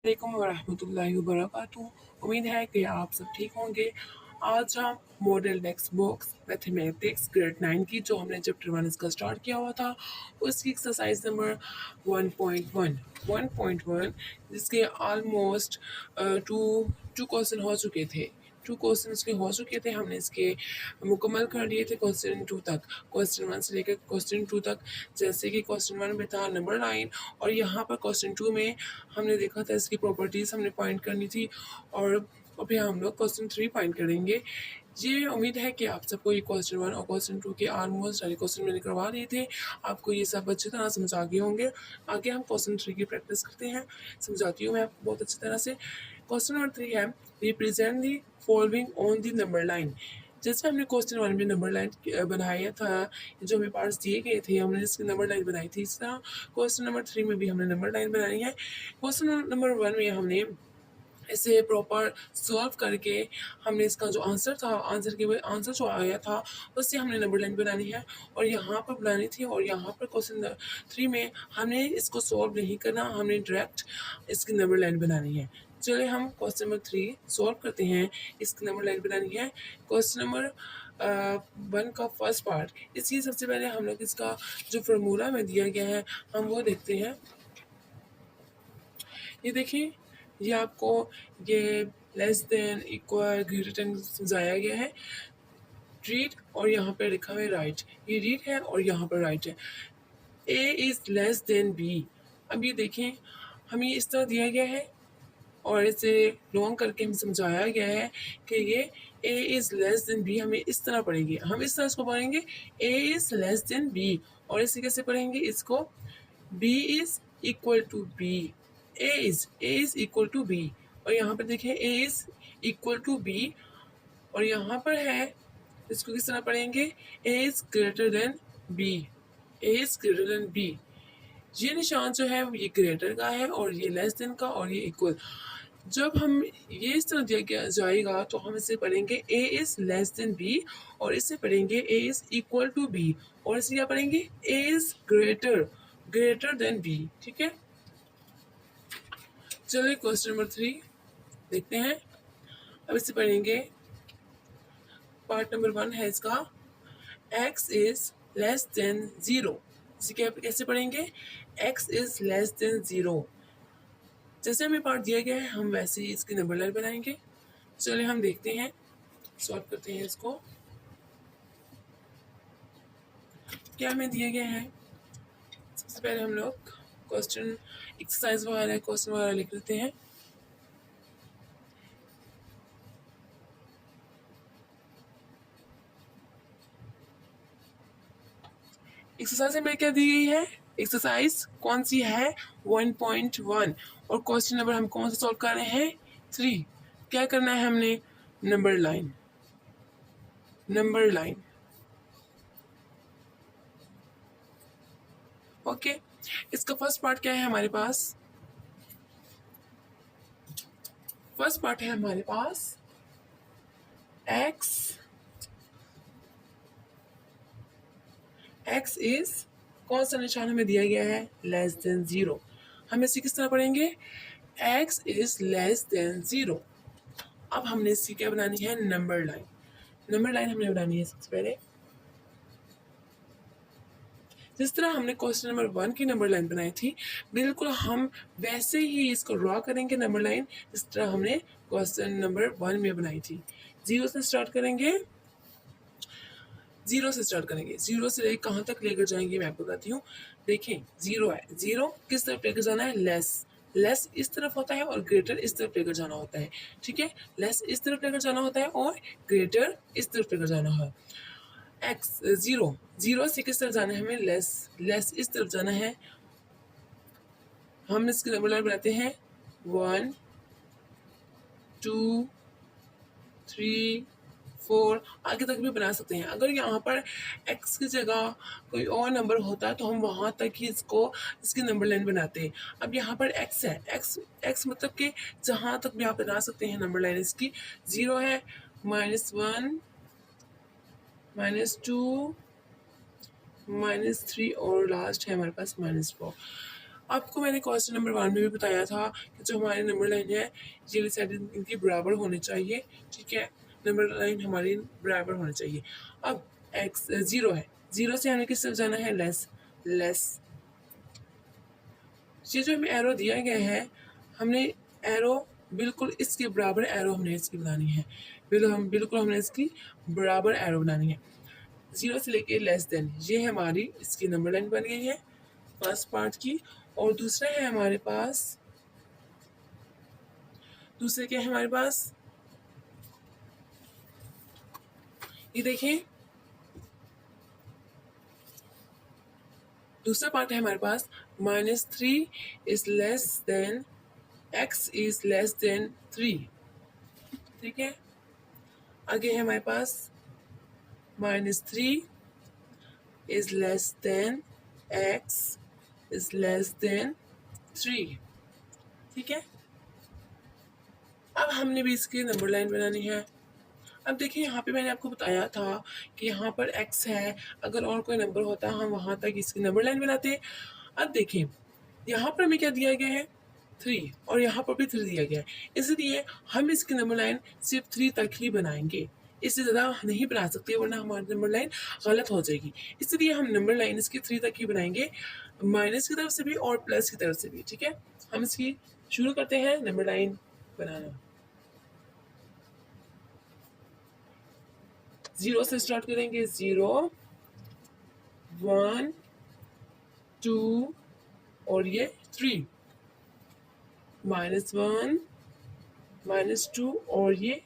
वालेकुम वरहमतुल्लाहि वबरकातुहू। उम्मीद है कि आप सब ठीक होंगे। आज हम model text books mathematics grade 9 की जो हमने चैप्टर 1 इसका स्टार्ट किया हुआ था उसकी एक्सरसाइज नंबर 1.1 जिसके ऑलमोस्ट टू टू क्वेश्चन हो चुके थे। टू क्वेश्चन के हो चुके थे, हमने इसके मुकम्मल कर लिए थे क्वेश्चन 2 तक। क्वेश्चन 1 से लेकर क्वेश्चन 2 तक, जैसे कि क्वेश्चन 1 में था नंबर 9 और यहाँ पर क्वेश्चन 2 में हमने देखा था इसकी प्रॉपर्टीज़ हमने फाइंड करनी थी और अभी हम लोग क्वेश्चन 3 फाइंड करेंगे। ये उम्मीद है कि आप सबको ये क्वेश्चन 1 और क्वेश्चन 2 के ऑलमोस्ट सारे क्वेश्चन मैंने करवा दिए थे, आपको ये सब अच्छी तरह समझ आ गए होंगे। आगे हम क्वेश्चन 3 की प्रैक्टिस करते हैं, समझाती हूँ मैं आपको बहुत अच्छी तरह से। क्वेश्चन नंबर 3 है represent the following on the number line. जैसे हमने क्वेश्चन 1 में नंबर लाइन बनाया था, जो हमें पार्ट्स दिए गए थे, हमने इसकी नंबर लाइन बनाई थी। इस तरह क्वेश्चन नंबर 3 में भी हमने नंबर लाइन बनाई है। क्वेश्चन नंबर 1 में हमने इसे प्रॉपर सॉल्व करके हमने इसका जो आंसर था, आंसर जो आया था उससे हमने नंबर लाइन बनानी है और यहाँ पर बनानी थी। और यहाँ पर क्वेश्चन 3 में हमने इसको सॉल्व नहीं करना, हमने डायरेक्ट इसकी नंबर लाइन बनानी है। चलिए हम क्वेश्चन नंबर 3 सॉल्व करते हैं। इसकी नंबर लाइन बनानी है। क्वेश्चन नंबर 1 का फर्स्ट पार्ट, इसकी सबसे पहले हम लोग इसका जो फार्मूला में दिया गया है हम वो देखते हैं। ये देखिए, ये आपको ये less than equal greater than समझाया गया है, रीड और यहाँ पे लिखा हुआ है राइट। ये रीड है और यहाँ पर राइट है। ए इज लेस देन बी। अब ये देखें, हमें इस तरह दिया गया है और इसे लॉन्ग करके हमें समझाया गया है कि ये A is less than B हमें इस तरह पढ़ेंगे। हम इस तरह इसको पढ़ेंगे A is less than B, और इसे कैसे पढ़ेंगे इसको, B is equal to B. A is equal to B, और यहाँ पर देखिए A is equal to B, और यहाँ पर है इसको किस तरह पढ़ेंगे, A is greater than B. A is greater than B, ये निशान जो है ये ग्रेटर का है और ये लेस देन का और ये इक्वल। जब हम ये इस तरह दिया जाएगा तो हम इसे पढ़ेंगे ए इज लेस देन बी, और इसे पढ़ेंगे ए इज इक्वल टू बी, और इसे क्या पढ़ेंगे ए इज ग्रेटर देन बी। ठीक है, चलिए क्वेश्चन नंबर 3 देखते हैं। अब इसे पढ़ेंगे, पार्ट नंबर 1 है इसका, x इज लेस देन 0। इसे क्या कैसे पढ़ेंगे, x इज लेस देन 0। जैसे हमें पार्ट दिया गया है हम वैसे ही इसकी नंबर लाइन बनाएंगे। चलिए हम देखते हैं, सॉल्व करते हैं इसको। क्या हमें दिया गया है, सबसे पहले हम लोग क्वेश्चन एक्सरसाइज वगैरह क्वेश्चन वगैरह लिख लेते हैं। एक्सरसाइज में क्या दी गई है, एक्सरसाइज कौन सी है 1.1, और क्वेश्चन नंबर हम कौन सा सॉल्व कर रहे हैं 3। क्या करना है हमने, नंबर लाइन। ओके, इसका फर्स्ट पार्ट क्या है हमारे पास, फर्स्ट पार्ट है हमारे पास x इज कौन सा निशान हमें दिया गया है, लेस देन 0। हम इसे किस तरह पढ़ेंगे, x इज लेस देन 0। अब हमने इसकी क्या बनानी है, नंबर लाइन। नंबर लाइन हमने बनानी है सबसे पहले, जिस तरह हमने क्वेश्चन नंबर 1 की नंबर लाइन बनाई थी बिल्कुल हम वैसे ही इसको ड्रॉ करेंगे नंबर लाइन, जिस तरह हमने क्वेश्चन नंबर 1 में बनाई थी। 0 से स्टार्ट करेंगे, 0 से स्टार्ट करेंगे, 0 से लेकर कहाँ तक लेकर जाएंगे मैं आपको बताती हूँ। देखें 0 है, 0 किस तरफ लेकर जाना है, लेस इस तरफ होता है और ग्रेटर इस तरफ लेकर जाना होता है। ठीक है, लेस इस तरफ लेकर जाना होता है और ग्रेटर इस तरफ लेकर जाना है। एक्स 0 से किस तरफ जाना है हमें, लेस इस तरफ जाना है। हम इसके नंबर लाइन बनाते हैं 1 2 3 4, आगे तक भी बना सकते हैं। अगर यहाँ पर x की जगह कोई और नंबर होता है तो हम वहाँ तक ही इसकी नंबर लाइन बनाते हैं। अब यहाँ पर x है, x मतलब कि जहाँ तक भी आप बना सकते हैं नंबर लाइन इसकी। 0 है, -1 -2 -3 और लास्ट है हमारे पास -4। आपको मैंने क्वेश्चन नंबर 1 में भी बताया था कि जो हमारी नंबर लाइन है ये वाली साइड इनकी बराबर होनी चाहिए, ठीक है, नंबर लाइन हमारी बराबर होनी चाहिए। अब x 0 है, 0 से हमें किस तरफ जाना है, लेस। ये जो हमें एरो दिया गया है, हमने एरो बिल्कुल इसके बराबर एरो हमने इसकी बनानी है, बिल्कुल हमने इसकी बराबर एरो बनानी है। 0 से लेके लेस देन, ये हमारी इसकी नंबर लाइन बन गई है फर्स्ट पार्ट की। और दूसरा है हमारे पास, दूसरे क्या है हमारे पास, ये देखिए दूसरा पार्ट है हमारे पास -3 is less than x is less than 3, ठीक है। आगे है हमारे पास -3 is less than x is less than 3, ठीक है। अब हमने भी इसकी नंबर लाइन बनानी है। अब देखिए यहाँ पे मैंने आपको बताया था कि यहाँ पर x है, अगर और कोई नंबर होता हम वहाँ तक इसकी नंबर लाइन बनाते। अब देखिए यहाँ पर हमें क्या दिया गया है, 3, और यहाँ पर भी 3 दिया गया है, इसलिए हम इसकी नंबर लाइन सिर्फ 3 तक ही बनाएंगे, इससे ज़्यादा नहीं बना सकते वरना हमारी नंबर लाइन गलत हो जाएगी। इसलिए हम नंबर लाइन इसकी 3 तक ही बनाएंगे, माइनस की तरफ से भी और प्लस की तरफ से भी, ठीक है। हम इसकी शुरू करते हैं नंबर लाइन बनाना। 0 से स्टार्ट करेंगे, 0 1 2 और ये 3, -1 -2 और ये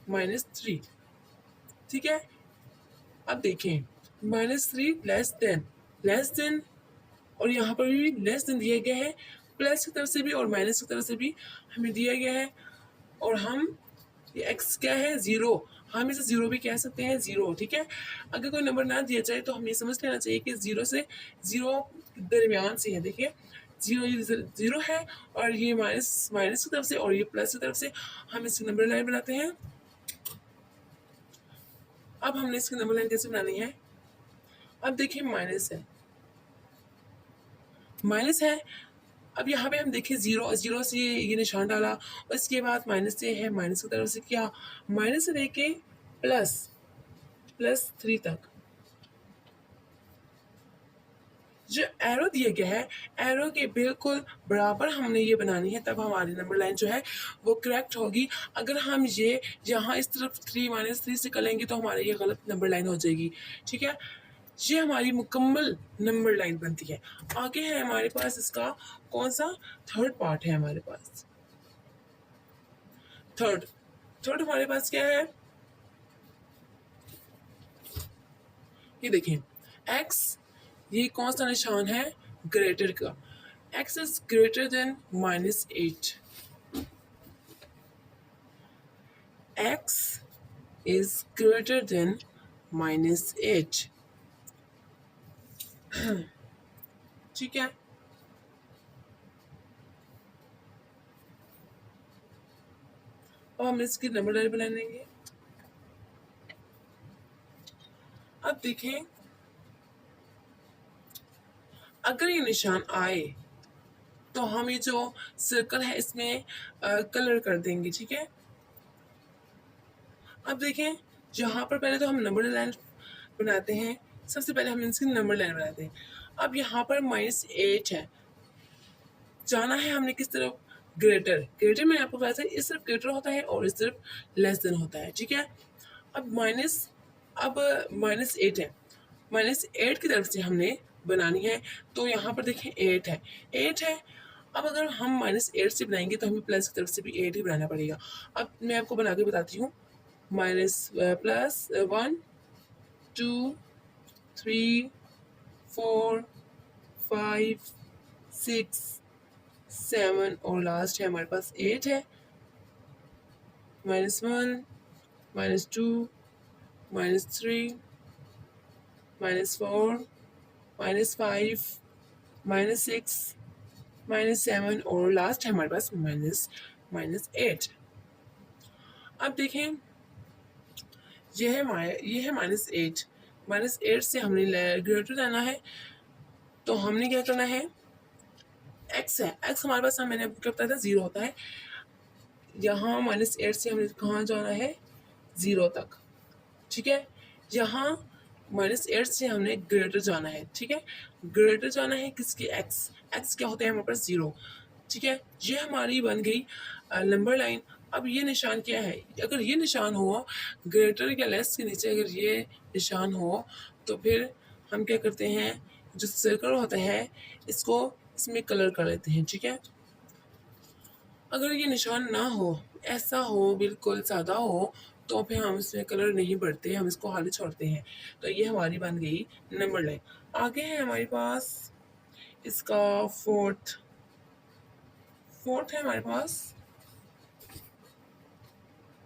-3, ठीक है। अब देखें -3 लेस देन और यहाँ पर भी लेस देन दिया गया है, प्लस की तरफ से भी और माइनस की तरफ से भी हमें दिया गया है। और हम ये x क्या है, 0, हम इसे 0 भी कह सकते हैं, 0, ठीक है। अगर कोई नंबर ना दिया जाए तो हमें ये समझ लेना चाहिए कि 0 से 0 दरमियान से है। देखिए 0 है और ये माइनस की तरफ से और ये प्लस की तरफ से हम इसकी नंबर लाइन बनाते हैं। अब हमने इसकी नंबर लाइन कैसे बनानी है, अब देखिए माइनस है। अब यहाँ पे हम देखिए 0 से ये निशान डाला और इसके बाद माइनस से है, माइनस की तरफ से क्या, माइनस से लेके +3 तक जो एरो दिया गया है, एरो के बिल्कुल बराबर हमने ये बनानी है, तब हमारी नंबर लाइन जो है वो करेक्ट होगी। अगर हम ये यहाँ इस तरफ 3 -3 से करेंगे तो हमारी ये गलत नंबर लाइन हो जाएगी, ठीक है। ये हमारी मुकम्मल नंबर लाइन बनती है। आगे है हमारे पास इसका कौन सा, थर्ड पार्ट है हमारे पास। थर्ड हमारे पास क्या है, ये देखिए x, ये कौन सा निशान है, ग्रेटर का, x is greater then -8, x is greater then -8, ठीक है। अब हम इसकी नंबर लाइन बना लेंगे। अब देखें अगर ये निशान आए तो हम ये जो सर्कल है इसमें कलर कर देंगे, ठीक है। अब देखें जहाँ पर पहले तो हम नंबर लाइन बनाते हैं, सबसे पहले हम इसकी नंबर लाइन बनाते हैं। अब यहाँ पर -8 है, जाना है हमने किस तरफ, ग्रेटर मैंने आपको बताया था इस तरफ ग्रेटर होता है और इस तरफ लेस देन होता है, ठीक है। अब -8 है, -8 की तरफ से हमने बनानी है, तो यहाँ पर देखें 8 है। अब अगर हम -8 से बनाएंगे तो हमें प्लस की तरफ से भी 8 ही बनाना पड़ेगा। अब मैं आपको बना के बताती हूँ, +1 2 3 4 5 6 7 और लास्ट है हमारे पास 8 है, -1 -2 -3 -4 -5 -6 -7 और लास्ट है हमारे पास -8। अब देखें ये है -8, -8 से हमने ग्रेटर जाना है, तो हमने क्या करना है, एक्स है, एक्स हमारे पास मैंने आपको क्या बताया था 0 होता है। यहाँ -8 से हमने कहाँ जाना है 0 तक, ठीक है। यहाँ -8 से हमने ग्रेटर जाना है, ठीक है। ग्रेटर जाना है किसके, एक्स, एक्स क्या होता है हमारे पास 0, ठीक है। ये हमारी बन गई नंबर लाइन। अब ये निशान क्या है, अगर ये निशान हो ग्रेटर या लेस के नीचे अगर ये निशान हो तो फिर हम क्या करते हैं, जो सर्कल होता है इसको इसमें कलर कर लेते हैं, ठीक है। अगर ये निशान ना हो, ऐसा हो बिल्कुल सादा हो, तो फिर हम इसमें कलर नहीं भरते, हम इसको खाली छोड़ते हैं। तो ये हमारी बन गई नंबर लाइन। आगे है हमारे पास इसका फोर्थ है हमारे पास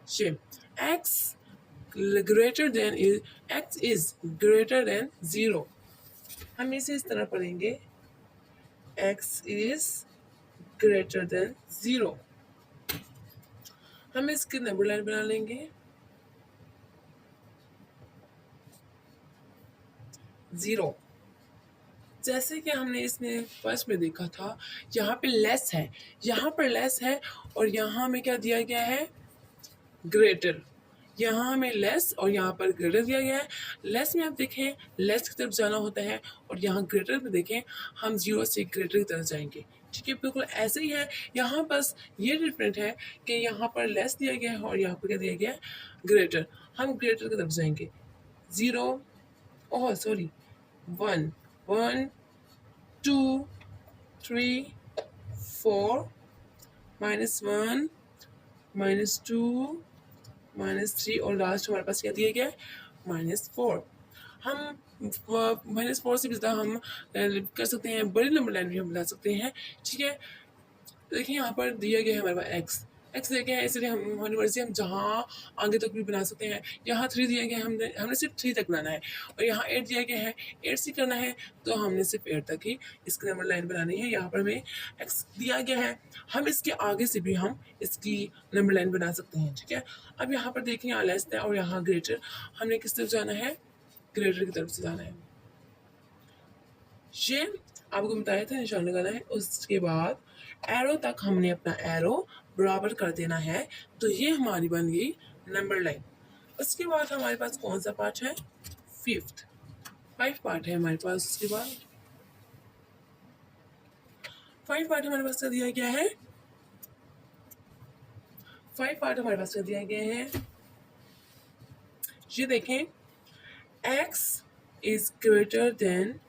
shape, x greater than x is greater than 0। हम इसे इस तरह पढ़ेंगे, x इज ग्रेटर देन 0। हम इसकी नंबर लाइन बना लेंगे 0। जैसे कि हमने इसमें फर्स्ट में देखा था, यहाँ पे लेस है, यहाँ पर लेस है और यहाँ हमें क्या दिया गया है, ग्रेटर। यहाँ हमें लेस और यहाँ पर ग्रेटर दिया गया है। लेस में आप देखें लेस की तरफ जाना होता है और यहाँ ग्रेटर में देखें हम 0 से ग्रेटर की तरफ जाएंगे, ठीक है। बिल्कुल ऐसे ही है, यहाँ बस ये डिफरेंट है कि यहाँ पर लेस दिया गया है और यहाँ पर क्या दिया गया है, ग्रेटर। हम ग्रेटर की तरफ जाएंगे 0, ओह सॉरी 1 1 2 3 4 -1 -2 -3 और लास्ट हमारे पास क्या दिया गया है, -4। हम -4 से भी ज़्यादा हम कर सकते हैं, बड़ी नंबर लाइन भी हम बना सकते हैं, ठीक है। देखिए यहाँ पर दिया गया है हमारे पास एक्स, एक्स दिया गया है, इसलिए हम हमारी मर्जी हम जहाँ आगे तक भी बना सकते हैं। यहाँ 3 दिया गया है, हमने सिर्फ 3 तक बनाना है और यहाँ 8 दिया गया है, 8 से करना है तो हमने सिर्फ 8 तक ही इसकी नंबर लाइन बनानी है। यहाँ पर हमें एक्स दिया गया है, हम इसके आगे से भी हम इसकी नंबर लाइन बना सकते हैं, ठीक है। अब यहाँ पर देखिए यहाँ लेस है और यहाँ ग्रेटर, हमने किस तरफ जाना है, ग्रेटर की तरफ से जाना है। ये आपको बताया था निशान लगाना है, उसके बाद एरो तक हमने अपना एरो बराबर कर देना है। तो ये हमारी बन गई नंबर लाइन। उसके बाद हमारे पास कौन सा पार्ट है, फिफ्थ, 5 पार्ट है हमारे पास। उसके बाद 5 पार्ट हमारे पास कर दिया गया है, 5 पार्ट हमारे पास कर दिया गया है। ये देखें x is greater than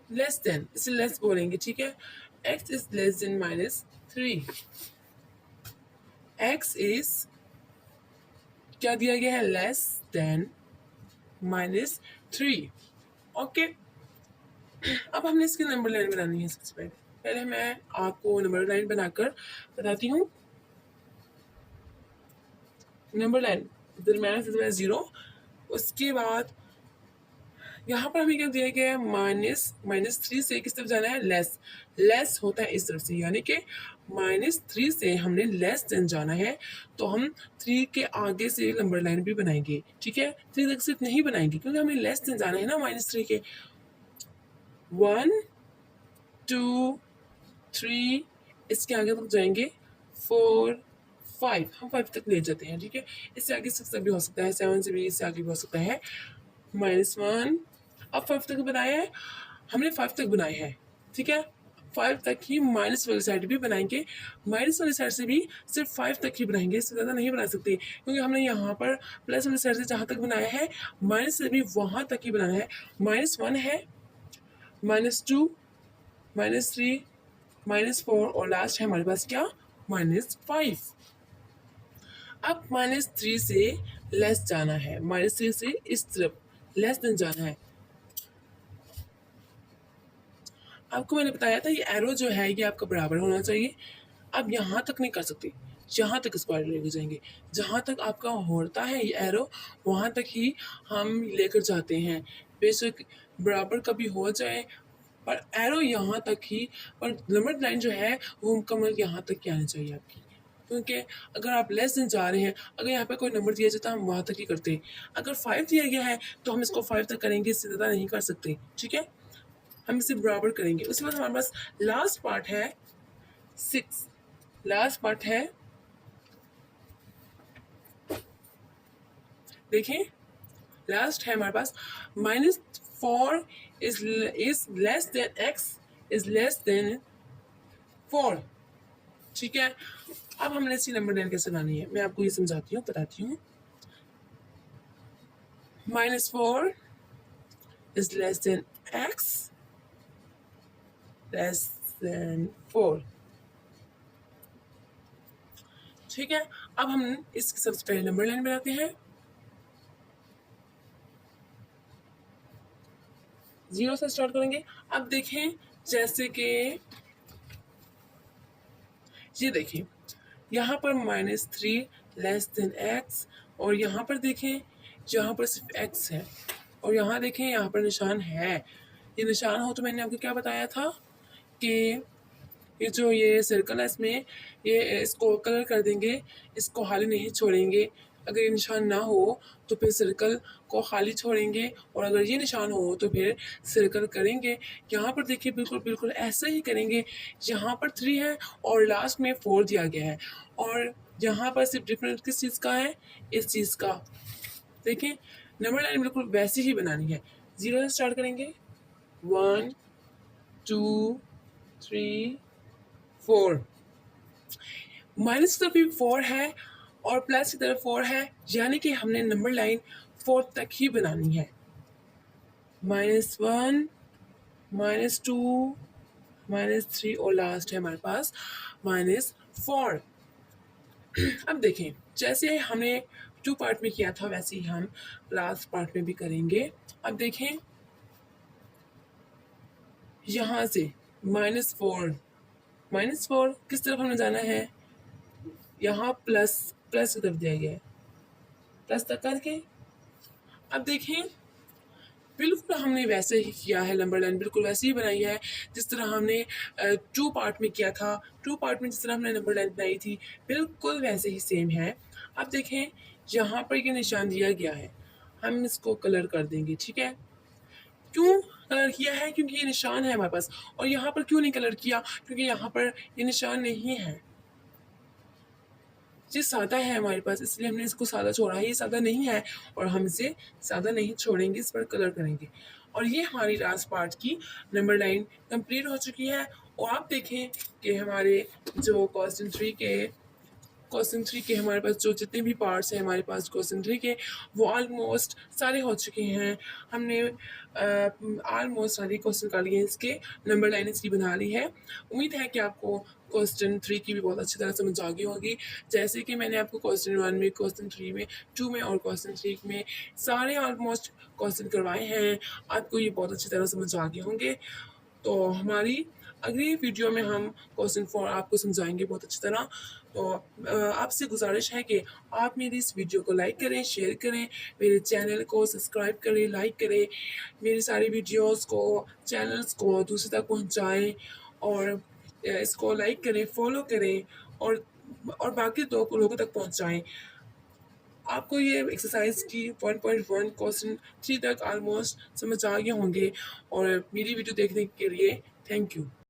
less than, इसे लेस बोलेंगे, ठीक है। x is less than -3, x is क्या दिया गया है, लेस देन -3, ओके। अब हमने इसकी नंबर लाइन बनानी है। सबसे पहले मैं आपको नंबर लाइन बनाकर बताती हूँ। नंबर लाइन दरम्यान से 0, उसके बाद यहाँ पर हमें क्या दिया गया है, -3 से किस तरफ जाना है, लेस, लेस होता है इस तरफ से, यानी कि -3 से हमने लेस देन जाना है। तो हम 3 के आगे से नंबर लाइन भी बनाएंगे, ठीक है। 3 तक सिर्फ नहीं बनाएंगे क्योंकि हमें लेस देन जाना है ना -3 के। 1 2 3, इसके आगे तक जाएंगे 4 5, हम 5 तक ले जाते हैं, ठीक है। इससे आगे 6 भी हो सकता है, 7 से भी इससे आगे भी हो सकता है, -1। अब 5 तक बनाया है, हमने 5 तक बनाया है, ठीक है। 5 तक ही माइनस वाली साइड भी बनाएंगे, माइनस वाली साइड से भी सिर्फ 5 तक ही बनाएंगे, इससे ज़्यादा नहीं बना सकते क्योंकि हमने यहाँ पर प्लस वाली साइड से जहाँ तक बनाया है माइनस से भी वहाँ तक ही बनाना है। -1 है, -2 -3 -4 और लास्ट है हमारे पास क्या, -5। अब -3 से लेस जाना है, -3 से इस तरफ लेस देन जाना है। आपको मैंने बताया था ये एरो जो है ये आपका बराबर होना चाहिए। अब यहाँ तक नहीं कर सकते, यहाँ तक स्क्वायर लेके जाएंगे, जहाँ तक आपका होता है ये एरो वहाँ तक ही हम लेकर जाते हैं। बेशक बराबर कभी हो जाए पर एरो यहाँ तक ही, पर नंबर लाइन जो है वो मुकम्मल यहाँ तक की आनी चाहिए आपकी। क्योंकि अगर आप लेस देन जा रहे हैं, अगर यहाँ पे कोई नंबर दिया जाता है हम वहाँ तक ही करते हैं। अगर 5 दिया गया है तो हम इसको 5 तक करेंगे, इससे ज़्यादा नहीं कर सकते, ठीक है। हम इसे बराबर करेंगे। उसके बाद हमारे पास लास्ट पार्ट है 6 लास्ट पार्ट है, देखें लास्ट है हमारे पास -4 is less than x is less than 4। ठीक है, अब हमने इसकी नंबर लाइन कैसे बनानी है मैं आपको ये समझाती हूँ, बताती हूँ। -4 is less than x less than 4। ठीक है, अब हम इसकी सबसे पहले नंबर लाइन बनाते हैं। 0 से स्टार्ट करेंगे। अब देखें जैसे कि ये देखें यहाँ पर -3 लेस देन x, और यहाँ पर देखें यहाँ पर सिर्फ x है, और यहाँ देखें यहाँ पर निशान है। ये निशान हो तो मैंने आपको क्या बताया था कि ये जो ये सर्कल है इसमें ये इसको कलर कर देंगे, इसको खाली नहीं छोड़ेंगे। अगर ये निशान ना हो तो फिर सर्कल को खाली छोड़ेंगे, और अगर ये निशान हो तो फिर सर्कल करेंगे। यहाँ पर देखिए बिल्कुल बिल्कुल ऐसा ही करेंगे। यहाँ पर 3 है और लास्ट में 4 दिया गया है, और यहाँ पर सिर्फ डिफरेंस किस चीज़ का है, इस चीज़ का। देखिए नंबर लाइन बिल्कुल वैसी ही बनानी है। 0 से स्टार्ट करेंगे, 1 2 3 4। माइनस की तरफ भी 4 है और प्लस की तरफ 4 है, यानी कि हमने नंबर लाइन 4 तक ही बनानी है। -1 -2 -3 और लास्ट है हमारे पास -4। अब देखें जैसे हमने 2 पार्ट में किया था वैसे ही हम लास्ट पार्ट में भी करेंगे। अब देखें यहाँ से -4 किस तरफ हमें जाना है, यहाँ प्लस की तरफ दिया गया है, प्लस तक करके। अब देखें बिल्कुल हमने वैसे ही किया है, नंबर लाइन बिल्कुल वैसे ही बनाई है जिस तरह हमने 2 पार्ट में किया था। 2 पार्ट में जिस तरह हमने नंबर लाइन बनाई थी बिल्कुल वैसे ही सेम है। अब देखें यहाँ पर ये निशान दिया गया है, हम इसको कलर कर देंगे। ठीक है, क्यों कलर किया है, क्योंकि ये निशान है हमारे पास। और यहाँ पर क्यों नहीं कलर किया, क्योंकि यहाँ पर ये निशान नहीं है, ये सादा है हमारे पास, इसलिए हमने इसको सादा छोड़ा है। ये सादा नहीं है और हम इसे सादा नहीं छोड़ेंगे, इस पर कलर करेंगे। और ये हमारी लास्ट पार्ट की नंबर लाइन कंप्लीट हो चुकी है। और आप देखें कि हमारे जो क्वेश्चन थ्री के हमारे पास जो जितने भी पार्ट्स हैं हमारे पास क्वेश्चन थ्री के, वो ऑलमोस्ट सारे हो चुके हैं। हमने ऑलमोस्ट सारे क्वेश्चन कर लिए, इसके नंबर लाइन इसकी बना ली है। उम्मीद है कि आपको क्वेश्चन थ्री की भी बहुत अच्छी तरह समझ आ गई होगी। जैसे कि मैंने आपको क्वेश्चन 1 में, क्वेश्चन 3 में, 2 में और क्वेश्चन 3 में सारे ऑलमोस्ट क्वेश्चन करवाए हैं, आपको ये बहुत अच्छी तरह समझ आ गए होंगे। तो हमारी अगली वीडियो में हम क्वेश्चन 4 आपको समझाएंगे बहुत अच्छी तरह। तो आपसे गुजारिश है कि आप मेरी इस वीडियो को लाइक करें, शेयर करें, मेरे चैनल को सब्सक्राइब करें, लाइक करें, मेरी सारी वीडियोस को, चैनल्स को दूसरे तक पहुंचाएं, और इसको लाइक करें, फॉलो करें, और बाकी लोगों तक पहुंचाएं। आपको ये एक्सरसाइज की 1.1 क्वेश्चन 3 तक ऑलमोस्ट समझ आ गए होंगे। और मेरी वीडियो देखने के लिए थैंक यू।